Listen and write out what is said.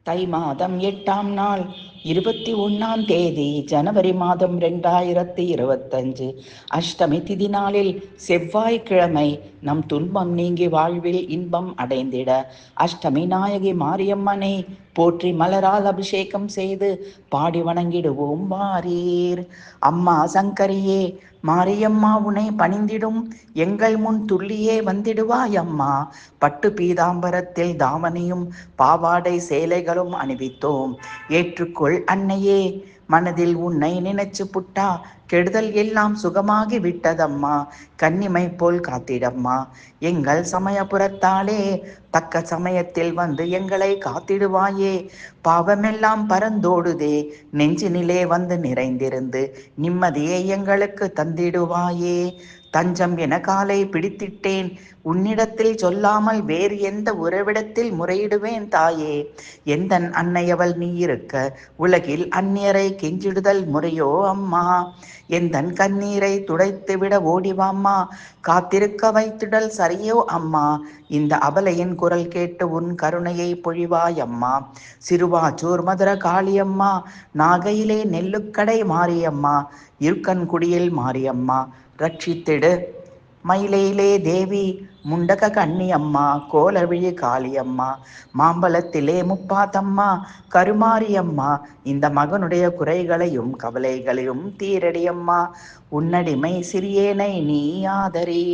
தை மாதம் 8ஆம் நாள் 21ஆம் தேதி ஜனவரி மாதம் 2025 அஷ்டமி திதி நாளில் செவ்வாய்க்கிழமை நம் துன்பம் நீங்கி வாழ்வில் இன்பம் அடைந்திட அஷ்டமி நாயகி மாரியம்மனை போற்றி மலரால் அபிஷேகம் செய்து பாடி வணங்கிடுவோம் வாரீர். அம்மா சங்கரியே மாரியம்மா உனை பணிந்திடும் எங்கள் முன் துள்ளியே வந்திடுவாய் அம்மா. பட்டு பீதாம்பரத்தில் தாவணியும் பாவாடை சேலைகளும் அணிவித்தோம். ஏற்றுக்கொள் அன்னையே, மனதில் உன்னை நினைச்சு புட்டா கெடுதல் எல்லாம் சுகமாகி விட்டதம்மா. கன்னிமை போல் காத்திடம்மா. எங்கள் சமயபுரத்தாலே தக்க சமயத்தில் வந்து எங்களை காத்திடுவாயே. பாவமெல்லாம் பறந்தோடுதே, நெஞ்சினிலே வந்து நிறைந்திருந்து நிம்மதியை எங்களுக்கு தந்திடுவாயே. தஞ்சம் என காலை பிடித்திட்டேன், உன்னிடத்தில் சொல்லாமல் வேறு எந்த உறவிடத்தில் முறையிடுவேன் தாயே. எந்தன் அன்னையவள் நீ இருக்க உலகில் அந்நியரை கெஞ்சிடுதல் முறையோ அம்மா. எந்தன் கண்ணீரை துடைத்துவிட ஓடிவாம்மா, காத்திருக்க வைத்திடல் சரியோ அம்மா. இந்த அபலையின் குரல் கேட்டு உன் கருணையை பொழிவாய் அம்மா. சிறுவாச்சூர் மதுர காளியம்மா, நாகையிலே நெல்லுக்கடை மாரியம்மா, இருக்கன்குடியில் மாரியம்மா ரட்சித்திடு. மயிலையிலே தேவி முண்டக கன்னியம்மா, கோலவிழி காளியம்மா, மாம்பலத்திலே முப்பாத்தம்மா, கருமாரியம்மா, இந்த மகனுடைய குறைகளையும் கவலைகளையும் தீரடியம்மா. உன்னடிமை சிறியேனை நீ ஆதரி.